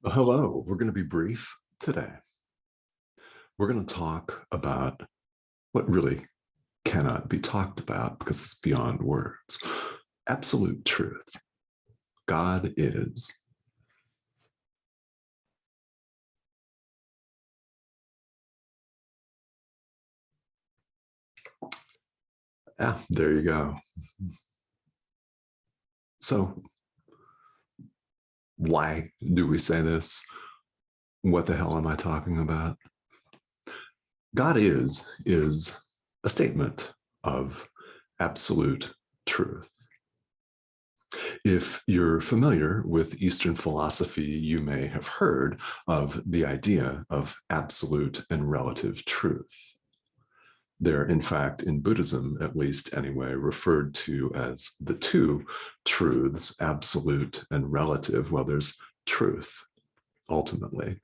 Hello, we're going to be brief today. We're going to talk about what really cannot be talked about because it's beyond words. Absolute truth. God is. There you go. So, why do we say this? What the hell am I talking about? God is a statement of absolute truth. If you're familiar with Eastern philosophy, you may have heard of the idea of absolute and relative truth. They're, in fact, in Buddhism, at least anyway, referred to as the two truths, absolute and relative. Well, there's truth, ultimately.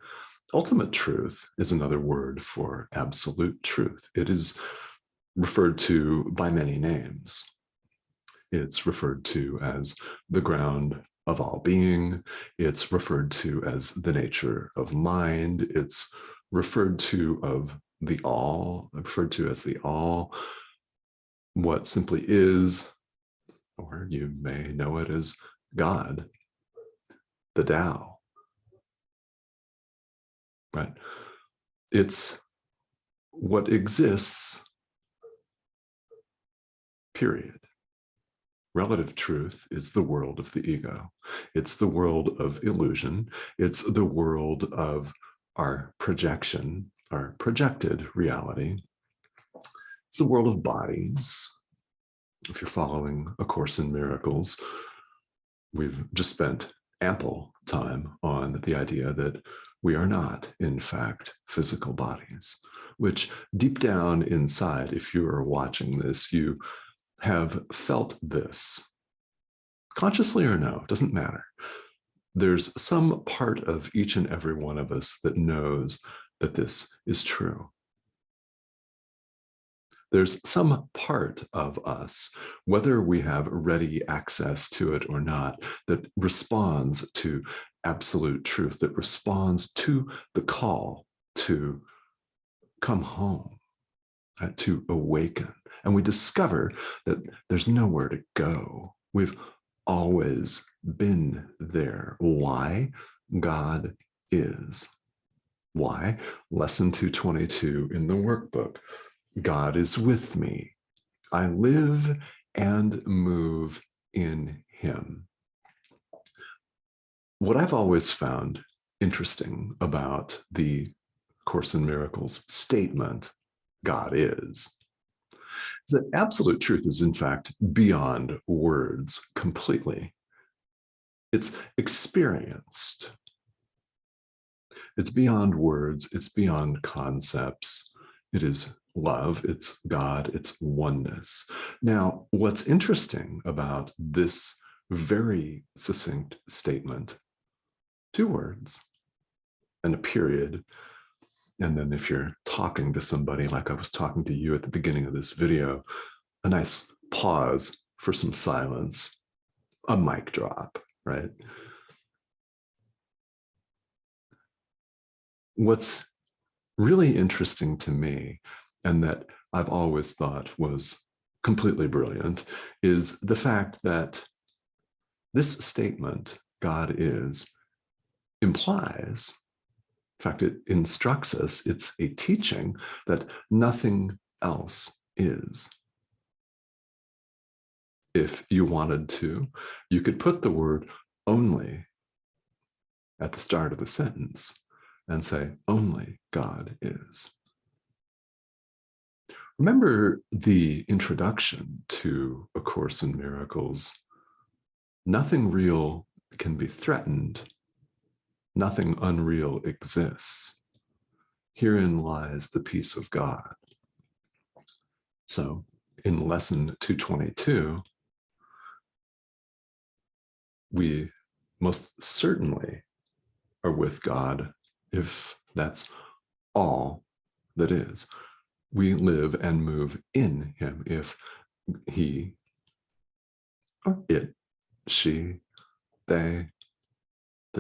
Ultimate truth is another word for absolute truth. It is referred to by many names. It's referred to as the ground of all being. It's referred to as the nature of mind. It's referred to as the all, what simply is, or you may know it as God, the Tao. Right? It's what exists, period. Relative truth is the world of the ego. It's the world of illusion. It's the world of our projection, our projected reality. It's the world of bodies. If you're following A Course in Miracles, we've just spent ample time on the idea that we are not, in fact, physical bodies, which deep down inside, if you are watching this, you have felt this, consciously or no, doesn't matter. There's some part of each and every one of us that knows that this is true. There's some part of us, whether we have ready access to it or not, that responds to absolute truth, that responds to the call to come home, to awaken. And we discover that there's nowhere to go. We've always been there. Why? God is. Why? Lesson 222 in the workbook. God is with me. I live and move in him. What I've always found interesting about the Course in Miracles statement, God is that absolute truth is, in fact, beyond words completely. It's experienced. It's beyond words. It's beyond concepts. It is love. It's God. It's oneness. Now, what's interesting about this very succinct statement, 2 words and a period, and then if you're talking to somebody like I was talking to you at the beginning of this video, a nice pause for some silence, a mic drop, right? What's really interesting to me, and that I've always thought was completely brilliant, is the fact that this statement, God is, implies, in fact, it instructs us, it's a teaching that nothing else is. If you wanted to, you could put the word only at the start of the sentence and say, only God is. Remember the introduction to A Course in Miracles. Nothing real can be threatened. Nothing unreal exists. Herein lies the peace of God. So in lesson 222, we most certainly are with God if that's all that is. We live and move in him if he, or it, she, they're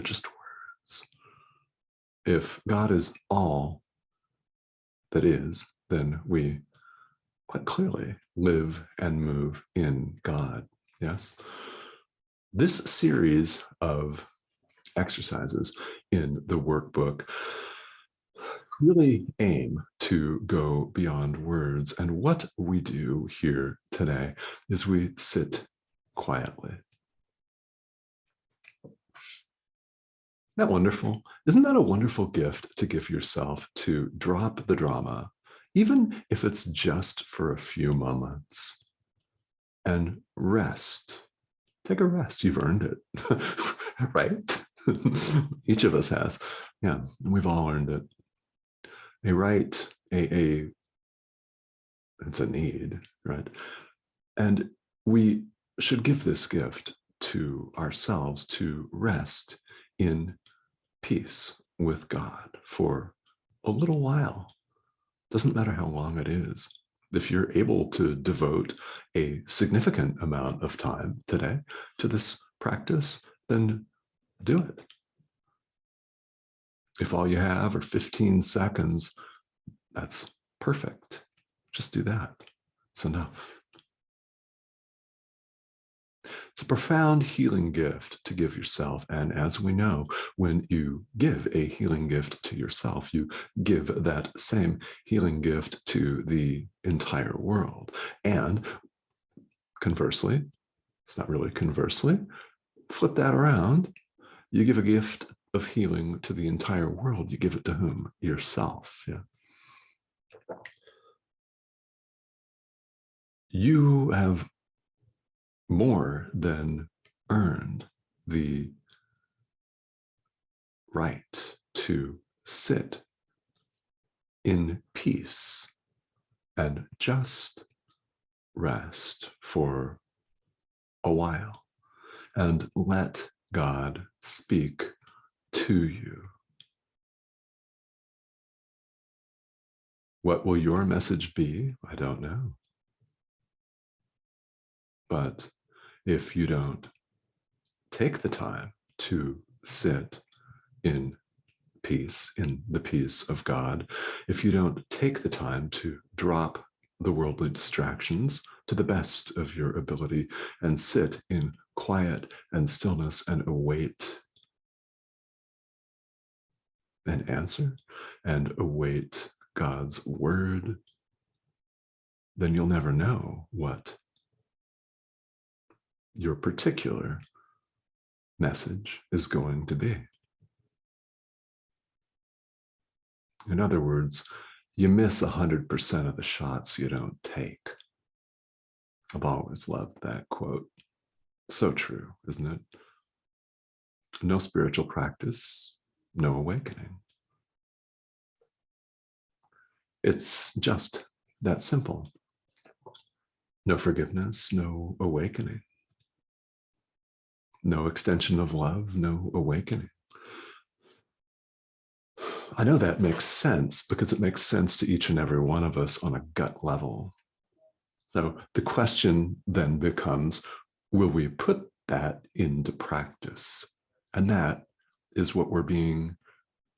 just words. If God is all that is, then we quite clearly live and move in God. Yes? This series of exercises in the workbook really aim to go beyond words. And what we do here today is we sit quietly. Isn't that wonderful? Isn't that a wonderful gift to give yourself, to drop the drama, even if it's just for a few moments, and rest? Take a rest. You've earned it, right? Each of us has. Yeah, we've all earned it. It's a need, right? And we should give this gift to ourselves to rest in peace with God for a little while. Doesn't matter how long it is. If you're able to devote a significant amount of time today to this practice, then do it. If all you have are 15 seconds, that's perfect. Just do that. It's enough. It's a profound healing gift to give yourself. And as we know, when you give a healing gift to yourself, you give that same healing gift to the entire world. And conversely, it's not really conversely, flip that around. You give a gift of healing to the entire world. You give it to whom? Yourself. Yeah. You have more than earned the right to sit in peace and just rest for a while and let God speak to you. What will your message be? I don't know. But if you don't take the time to sit in peace, in the peace of God, if you don't take the time to drop the worldly distractions to the best of your ability and sit in quiet and stillness and await an answer and await God's word, then you'll never know what your particular message is going to be. In other words, you miss 100% of the shots you don't take. I've always loved that quote. So true, isn't it? No spiritual practice, no awakening. It's just that simple. No forgiveness, no awakening. No extension of love, no awakening. I know that makes sense because it makes sense to each and every one of us on a gut level. So the question then becomes, will we put that into practice? And that is what we're being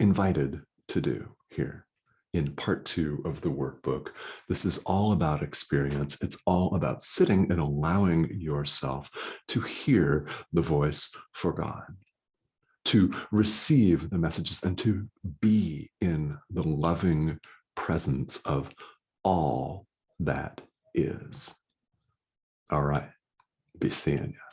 invited to do here in part 2 of the workbook. This is all about experience. It's all about sitting and allowing yourself to hear the voice for God, to receive the messages and to be in the loving presence of all that is. All right, be seeing you.